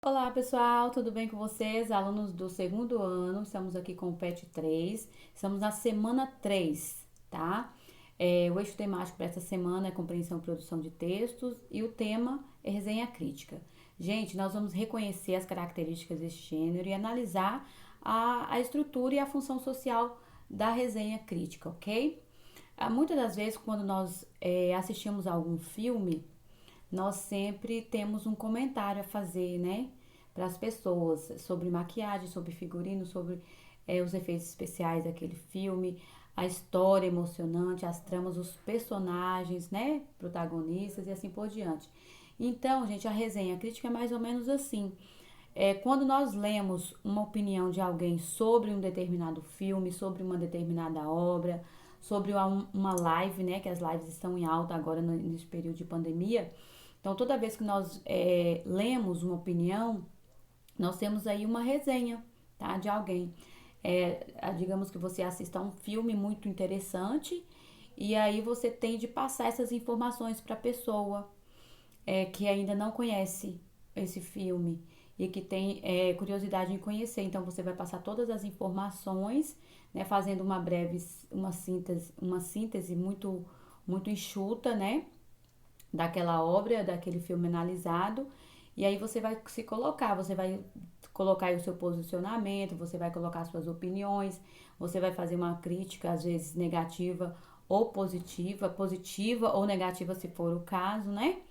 Olá pessoal, tudo bem com vocês? Alunos do segundo ano, estamos aqui com o PET 3, estamos na semana 3, tá? O eixo temático para essa semana é compreensão e produção de textos e o tema é resenha crítica. Gente, nós vamos reconhecer as características desse gênero e analisar a estrutura e a função social da resenha crítica, ok? Muitas das vezes, quando nós assistimos a algum filme, nós sempre temos um comentário a fazer, né, para as pessoas sobre maquiagem, sobre figurino, sobre os efeitos especiais daquele filme, a história emocionante, as tramas, os personagens, né, protagonistas e assim por diante. Então, gente, a resenha crítica é mais ou menos assim. Quando nós lemos uma opinião de alguém sobre um determinado filme, sobre uma determinada obra, sobre uma live, né, que as lives estão em alta agora nesse período de pandemia, então, toda vez que nós lemos uma opinião, nós temos aí uma resenha, tá, de alguém. Digamos que você assista a um filme muito interessante e aí você tem de passar essas informações para a pessoa que ainda não conhece esse filme e que tem curiosidade em conhecer. Então, você vai passar todas as informações, né, fazendo uma síntese muito enxuta, né, daquela obra, daquele filme analisado, e aí você vai colocar aí o seu posicionamento, você vai colocar suas opiniões, você vai fazer uma crítica, às vezes negativa ou positiva, positiva ou negativa se for o caso, né?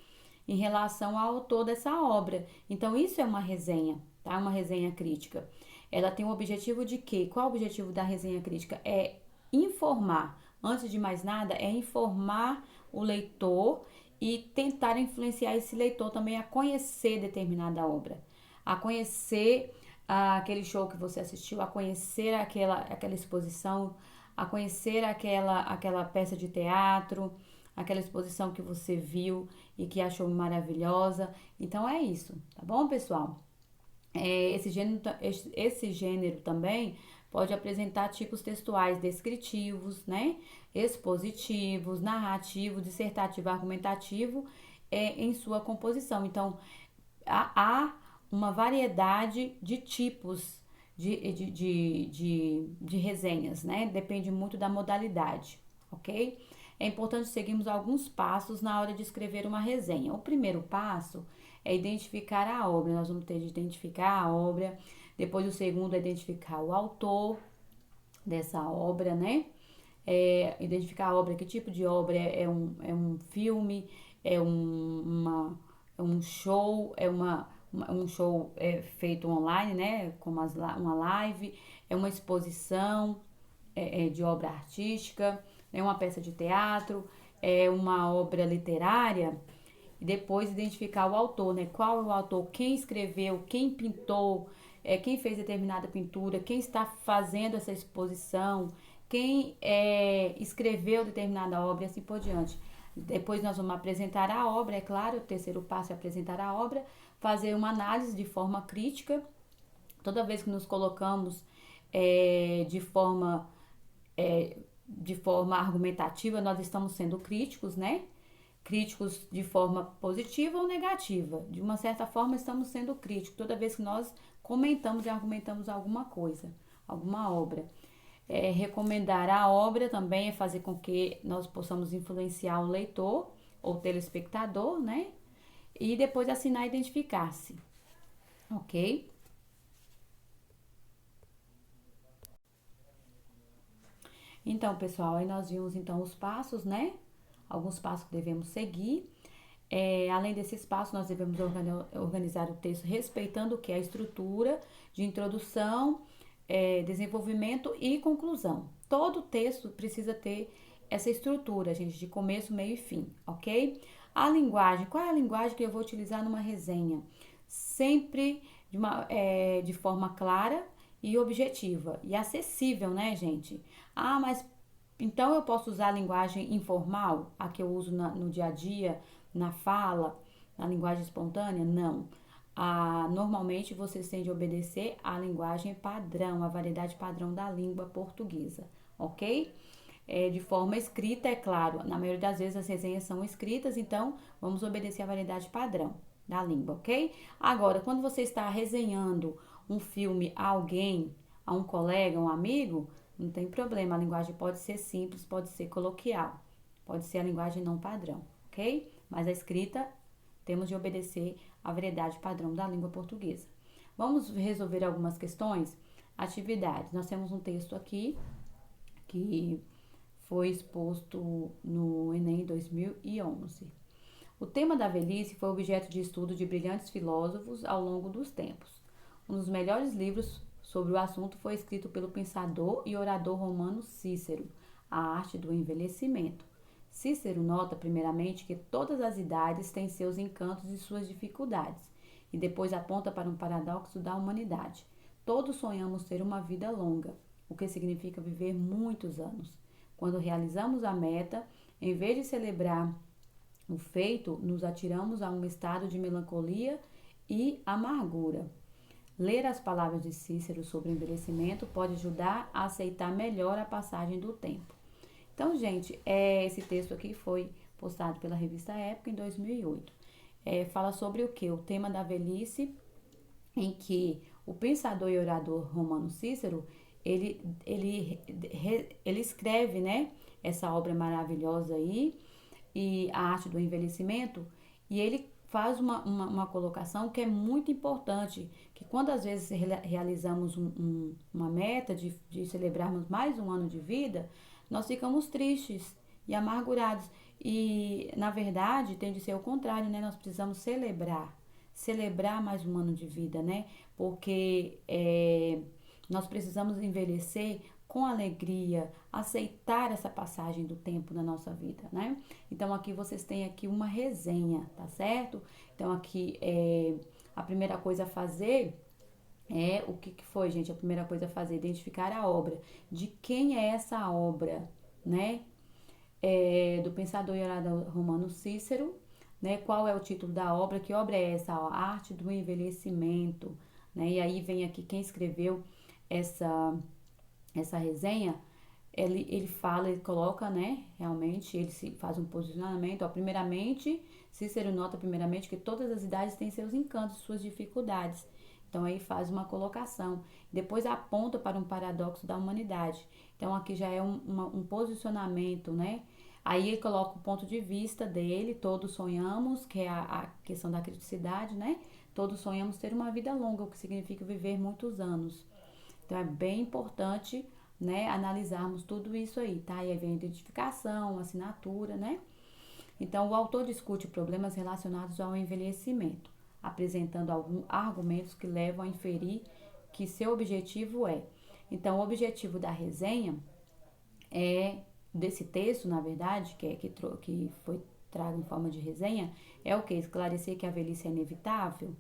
Em relação ao autor dessa obra. Então, isso é uma resenha, tá? Uma resenha crítica. Ela tem o objetivo de quê? Qual é o objetivo da resenha crítica? É informar. Antes de mais nada, é informar o leitor e tentar influenciar esse leitor também a conhecer determinada obra, a conhecer aquele show que você assistiu, a conhecer aquela exposição, a conhecer aquela peça de teatro, aquela exposição que você viu e que achou maravilhosa. Então é isso, tá bom, pessoal? Esse gênero também pode apresentar tipos textuais descritivos, né? Expositivos, narrativo, dissertativo, argumentativo em sua composição. Então, há uma variedade de tipos de resenhas, né? Depende muito da modalidade, ok? É importante seguirmos alguns passos na hora de escrever uma resenha. O primeiro passo é identificar a obra. Nós vamos ter de identificar a obra. Depois, o segundo é identificar o autor dessa obra, né? Identificar a obra, que tipo de obra é um filme, é um show, um show feito online, né? Como uma live, é uma exposição de obra artística, é uma peça de teatro, é uma obra literária. E depois identificar o autor, né? Qual é o autor, quem escreveu, quem pintou, quem fez determinada pintura, quem está fazendo essa exposição, quem escreveu determinada obra e assim por diante. Depois nós vamos apresentar a obra, é claro, o terceiro passo é apresentar a obra, fazer uma análise de forma crítica. Toda vez que nos colocamos é, de forma de forma argumentativa, nós estamos sendo críticos, né? Críticos de forma positiva ou negativa. De uma certa forma, estamos sendo críticos toda vez que nós comentamos e argumentamos alguma coisa, alguma obra. Recomendar a obra também é fazer com que nós possamos influenciar o leitor ou telespectador, né? E depois assinar e identificar-se, ok? Então, pessoal, aí nós vimos então os passos, né? Alguns passos que devemos seguir. Além desses passos, nós devemos organizar o texto respeitando o que é a estrutura de introdução, desenvolvimento e conclusão. Todo texto precisa ter essa estrutura, gente, de começo, meio e fim, ok? A linguagem, qual é a linguagem que eu vou utilizar numa resenha? Sempre de forma clara e objetiva e acessível, né, gente? Mas então eu posso usar a linguagem informal, a que eu uso no dia a dia, na fala, na linguagem espontânea? Não. Normalmente vocês têm de obedecer à linguagem padrão, à variedade padrão da língua portuguesa, ok? De forma escrita, é claro. Na maioria das vezes as resenhas são escritas, então vamos obedecer à variedade padrão. da língua, ok? Agora, quando você está resenhando um filme a alguém, a um colega, um amigo, não tem problema, a linguagem pode ser simples, pode ser coloquial, pode ser a linguagem não padrão, ok? Mas a escrita temos de obedecer à variedade padrão da língua portuguesa. Vamos resolver algumas questões? Atividades. Nós temos um texto aqui que foi exposto no Enem 2011. O tema da velhice foi objeto de estudo de brilhantes filósofos ao longo dos tempos. Um dos melhores livros sobre o assunto foi escrito pelo pensador e orador romano Cícero, A Arte do Envelhecimento. Cícero nota, primeiramente, que todas as idades têm seus encantos e suas dificuldades, e depois aponta para um paradoxo da humanidade. Todos sonhamos ter uma vida longa, o que significa viver muitos anos. Quando realizamos a meta, em vez de celebrar o feito, nos atiramos a um estado de melancolia e amargura. Ler as palavras de Cícero sobre envelhecimento pode ajudar a aceitar melhor a passagem do tempo. Então, gente, esse texto aqui foi postado pela revista Época em 2008. Fala sobre o que? O tema da velhice, em que o pensador e orador romano Cícero, ele escreve, né, essa obra maravilhosa aí, e a arte do envelhecimento, e ele faz uma colocação que é muito importante, que quando às vezes realizamos uma meta de celebrarmos mais um ano de vida, nós ficamos tristes e amargurados. E, na verdade, tem de ser o contrário, né? Nós precisamos celebrar mais um ano de vida, né? Porque nós precisamos envelhecer com alegria, aceitar essa passagem do tempo na nossa vida, né? Então, aqui vocês têm aqui uma resenha, tá certo? Então, aqui a primeira coisa a fazer o que foi, gente? A primeira coisa a fazer, identificar a obra. De quem é essa obra, né? Do pensador e orador romano Cícero, né? Qual é o título da obra? Que obra é essa? A Arte do Envelhecimento, né? E aí vem aqui quem escreveu essa resenha, ele fala, ele coloca, né, realmente, ele faz um posicionamento, primeiramente, Cícero nota primeiramente que todas as idades têm seus encantos, suas dificuldades, então aí faz uma colocação, depois aponta para um paradoxo da humanidade, então aqui já é um posicionamento, né, aí ele coloca o ponto de vista dele, todos sonhamos, que é a questão da criticidade, né, todos sonhamos ter uma vida longa, o que significa viver muitos anos. Então, é bem importante, né, analisarmos tudo isso aí, tá? E aí vem a identificação, assinatura, né? Então, o autor discute problemas relacionados ao envelhecimento, apresentando alguns argumentos que levam a inferir que seu objetivo é. Então, o objetivo da resenha desse texto, na verdade, que foi trago em forma de resenha, é o que? Esclarecer que a velhice é inevitável,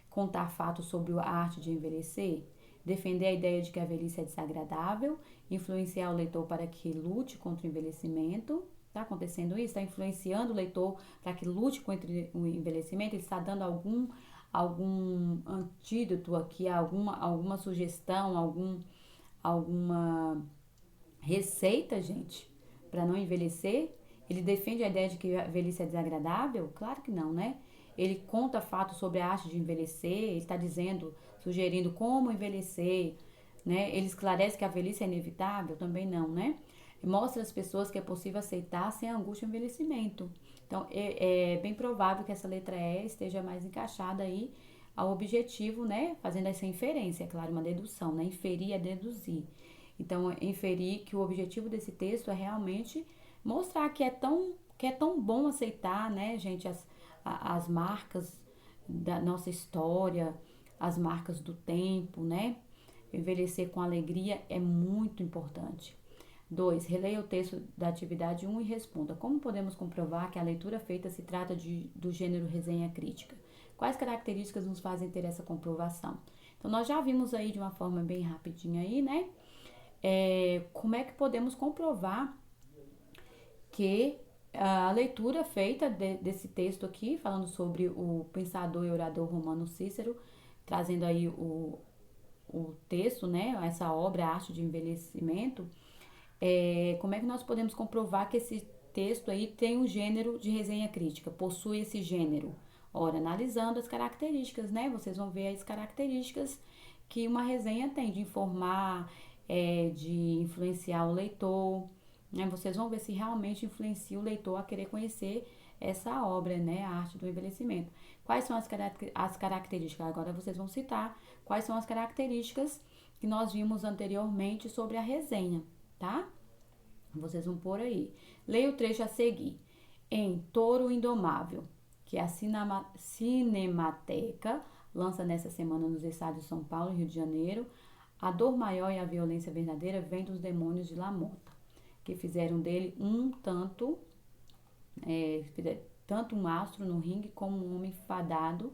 contar fatos sobre a arte de envelhecer, defender a ideia de que a velhice é desagradável, influenciar o leitor para que lute contra o envelhecimento. Está acontecendo isso? Está influenciando o leitor para que lute contra o envelhecimento? Ele está dando algum antídoto aqui, alguma sugestão, alguma receita, gente, para não envelhecer? Ele defende a ideia de que a velhice é desagradável? Claro que não, né? Ele conta fatos sobre a arte de envelhecer, ele está dizendo, sugerindo como envelhecer, né? Ele esclarece que a velhice é inevitável? Também não, né? Mostra às pessoas que é possível aceitar sem angústia o envelhecimento. Então, é bem provável que essa letra E esteja mais encaixada aí ao objetivo, né? Fazendo essa inferência, é claro, uma dedução, né? Inferir é deduzir. Então, inferir que o objetivo desse texto é realmente mostrar que é tão bom aceitar, né, gente, as marcas da nossa história, as marcas do tempo, né? Envelhecer com alegria é muito importante. 2. Releia o texto da atividade 1 e responda. Como podemos comprovar que a leitura feita se trata do gênero resenha crítica? Quais características nos fazem ter essa comprovação? Então, nós já vimos aí de uma forma bem rapidinha aí, né? Como é que podemos comprovar que a leitura feita desse texto aqui, falando sobre o pensador e orador romano Cícero, trazendo aí o texto, né, essa obra, a Arte de Envelhecimento, como é que nós podemos comprovar que esse texto aí tem um gênero de resenha crítica, possui esse gênero? Ora, analisando as características, né? Vocês vão ver as características que uma resenha tem de informar, de influenciar o leitor, né? Vocês vão ver se realmente influencia o leitor a querer conhecer essa obra, né? A arte do envelhecimento. Quais são as características? Agora vocês vão citar quais são as características que nós vimos anteriormente sobre a resenha, tá? Vocês vão pôr aí. Leia o trecho a seguir. Em Touro Indomável, que a Cinemateca lança nessa semana nos estados de São Paulo e Rio de Janeiro, a dor maior e a violência verdadeira vem dos demônios de Lamota, que fizeram dele tanto um astro no ringue como um homem fadado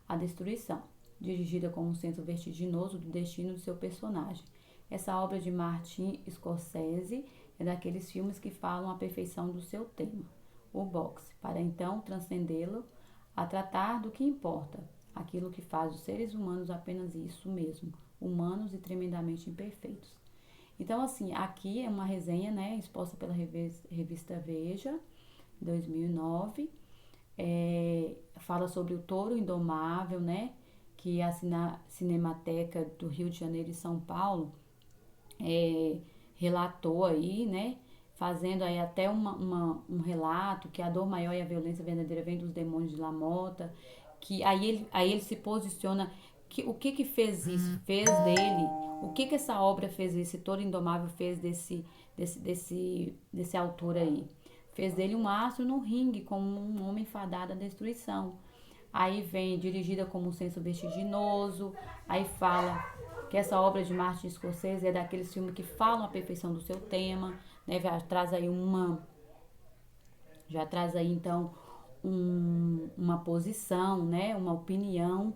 à destruição, dirigida com um senso vertiginoso do destino de seu personagem. Essa obra de Martin Scorsese é daqueles filmes que falam a perfeição do seu tema, o boxe, para então transcendê-lo a tratar do que importa, aquilo que faz os seres humanos apenas isso mesmo, humanos e tremendamente imperfeitos. Então, assim, aqui é uma resenha, né, exposta pela revista Veja, 2009, fala sobre o Touro Indomável, né, que a Cinemateca do Rio de Janeiro e São Paulo relatou aí, né, fazendo aí até um relato que a dor maior e a violência verdadeira vem dos demônios de Lamota, que aí ele se posiciona, o que fez isso, fez dele, o que essa obra fez, esse Touro Indomável fez desse autor aí. Fez dele um astro no ringue, como um homem fadado à destruição. Aí vem dirigida como um senso vertiginoso, aí fala que essa obra de Martin Scorsese é daqueles filmes que falam a perfeição do seu tema, né? Já traz aí então uma posição, né? Uma opinião.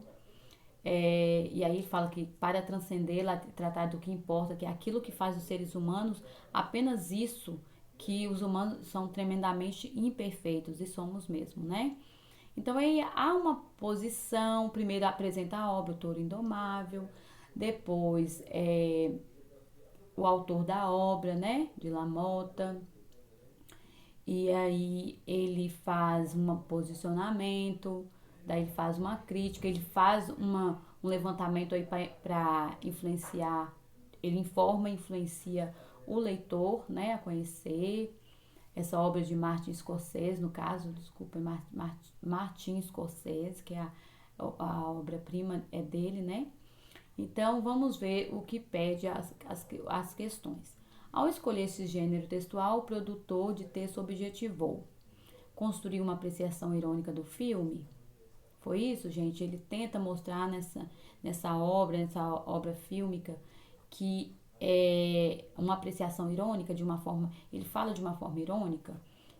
E aí fala que para transcendê-la, tratar do que importa, que é aquilo que faz os seres humanos, apenas isso, que os humanos são tremendamente imperfeitos, e somos mesmo, né? Então aí há uma posição, primeiro apresenta a obra, o Touro Indomável, depois o autor da obra, né, de Lamota, e aí ele faz um posicionamento, daí ele faz uma crítica, ele faz um levantamento aí para influenciar, ele informa e influencia o leitor, né, a conhecer essa obra de Martin Scorsese, no caso, desculpa, Martin Scorsese, que é a obra-prima é dele, né? Então, vamos ver o que pede as questões. Ao escolher esse gênero textual, o produtor de texto objetivou construir uma apreciação irônica do filme. Foi isso, gente? Ele tenta mostrar nessa obra fílmica, que é uma apreciação irônica de uma forma, ele fala de uma forma irônica,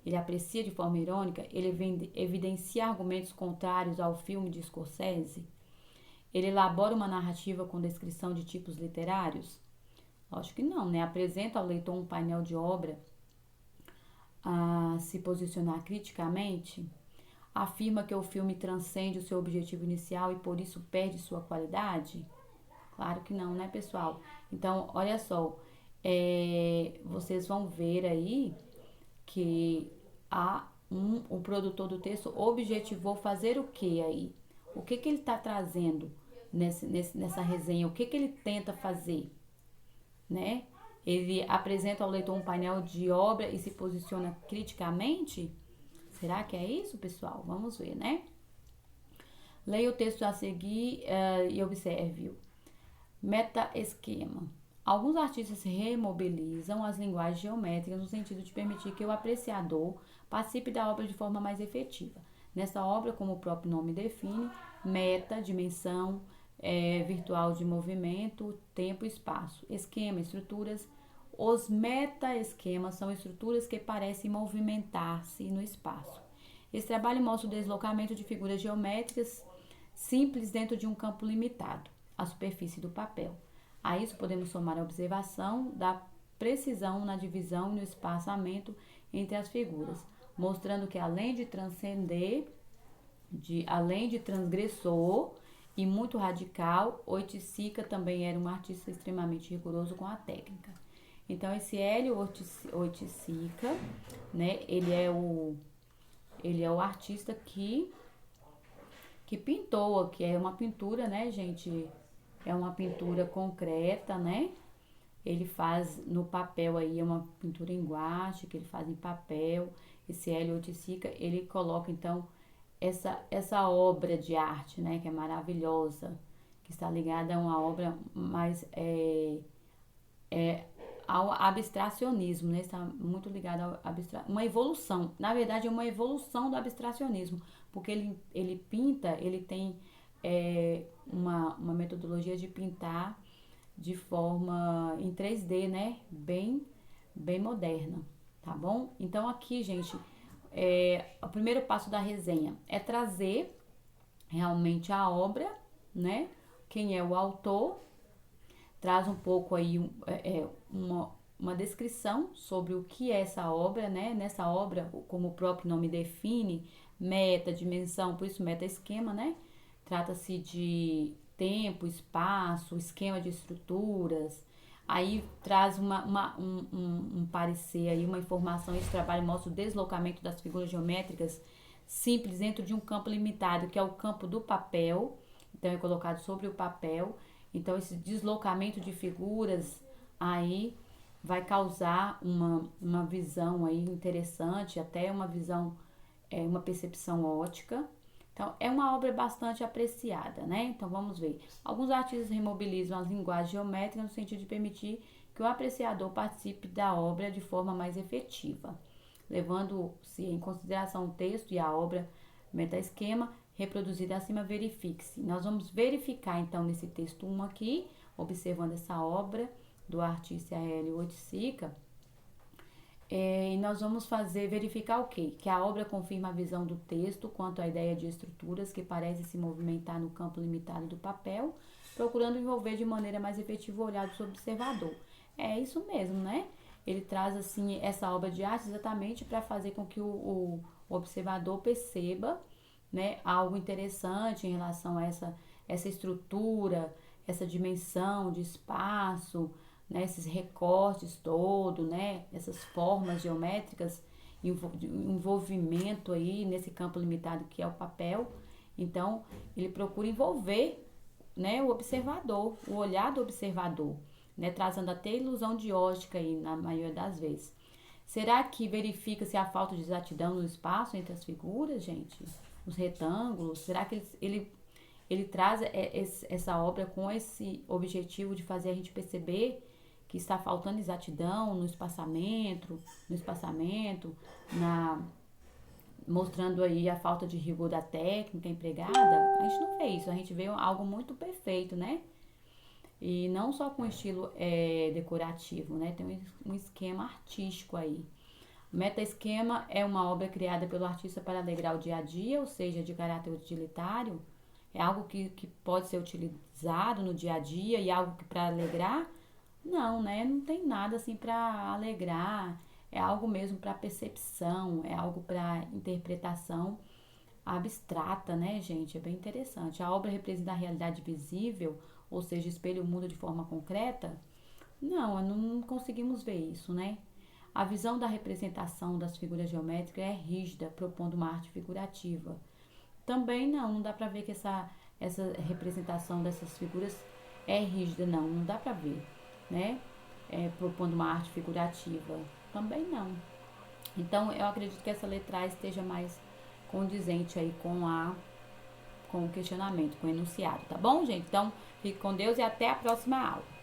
ele aprecia de forma irônica, ele evidencia argumentos contrários ao filme de Scorsese, ele elabora uma narrativa com descrição de tipos literários? Lógico que não, né? Apresenta ao leitor um painel de obra a se posicionar criticamente, afirma que o filme transcende o seu objetivo inicial e por isso perde sua qualidade? Claro que não, né, pessoal? Então, olha só, vocês vão ver aí que o produtor do texto objetivou fazer o que aí? O que ele está trazendo nessa resenha? O que ele tenta fazer, né? Ele apresenta ao leitor um painel de obra e se posiciona criticamente? Será que é isso, pessoal? Vamos ver, né? Leia o texto a seguir e observe-o. Meta-esquema. Alguns artistas remobilizam as linguagens geométricas no sentido de permitir que o apreciador participe da obra de forma mais efetiva. Nessa obra, como o próprio nome define, meta, dimensão virtual de movimento, tempo e espaço. Esquema, estruturas. Os meta-esquemas são estruturas que parecem movimentar-se no espaço. Esse trabalho mostra o deslocamento de figuras geométricas simples dentro de um campo limitado, a superfície do papel. A isso podemos somar a observação da precisão na divisão e no espaçamento entre as figuras, mostrando que além de transgressor e muito radical, Oiticica também era um artista extremamente rigoroso com a técnica. Então, esse Hélio Oiticica, né, ele é o artista que que pintou, que é uma pintura, né, gente? É uma pintura concreta, né? Ele faz no papel aí, é uma pintura em guache, que ele faz em papel. Esse Hélio Oiticica, ele coloca, então, essa obra de arte, né? Que é maravilhosa, que está ligada a uma obra mais ao abstracionismo, né? Está muito ligado ao uma evolução. Na verdade, é uma evolução do abstracionismo, porque ele pinta, ele tem uma metodologia de pintar de forma em 3D, né? Bem moderna, tá bom? Então, aqui, gente, o primeiro passo da resenha é trazer realmente a obra, né? Quem é o autor, traz um pouco aí uma descrição sobre o que é essa obra, né? Nessa obra, como o próprio nome define, meta, dimensão, por isso meta-esquema, né? Trata-se de tempo, espaço, esquema de estruturas. Aí traz um parecer aí, uma informação. Esse trabalho mostra o deslocamento das figuras geométricas simples dentro de um campo limitado, que é o campo do papel. Então é colocado sobre o papel. Então esse deslocamento de figuras aí vai causar uma visão aí interessante, até uma visão, uma percepção ótica. Então, é uma obra bastante apreciada, né? Então, vamos ver. Alguns artistas remobilizam as linguagens geométricas no sentido de permitir que o apreciador participe da obra de forma mais efetiva, levando-se em consideração o texto e a obra metaesquema reproduzida acima, verifique-se. Nós vamos verificar, então, nesse texto 1 aqui, observando essa obra do artista Hélio Oiticica, e nós vamos verificar o quê? Que a obra confirma a visão do texto quanto à ideia de estruturas que parecem se movimentar no campo limitado do papel, procurando envolver de maneira mais efetiva o olhar do observador. É isso mesmo, né? Ele traz, assim, essa obra de arte exatamente para fazer com que o observador perceba, né, algo interessante em relação a essa estrutura, essa dimensão de espaço, né, esses recortes todo, né, essas formas geométricas, envolvimento aí nesse campo limitado que é o papel. Então, ele procura envolver, né, o observador, o olhar do observador, né, trazendo até ilusão de ótica aí na maioria das vezes. Será que verifica-se a falta de exatidão no espaço entre as figuras, gente? Os retângulos? Será que ele traz essa obra com esse objetivo de fazer a gente perceber que está faltando exatidão no espaçamento, mostrando aí a falta de rigor da técnica empregada? A gente não vê isso, a gente vê algo muito perfeito, né? E não só com estilo decorativo, né? Tem um esquema artístico aí. O meta-esquema é uma obra criada pelo artista para alegrar o dia a dia, ou seja, de caráter utilitário. É algo que pode ser utilizado no dia a dia e algo que para alegrar. Não, né? Não tem nada assim para alegrar. É algo mesmo para percepção, é algo para interpretação abstrata, né, gente? É bem interessante. A obra representa a realidade visível, ou seja, espelha o mundo de forma concreta? Não conseguimos ver isso, né? A visão da representação das figuras geométricas é rígida, propondo uma arte figurativa. Também não dá para ver que essa representação dessas figuras é rígida, não dá para ver, né? Propondo uma arte figurativa. Também não. Então, eu acredito que essa letra A esteja mais condizente aí com o questionamento, com o enunciado, tá bom, gente? Então, fique com Deus e até a próxima aula.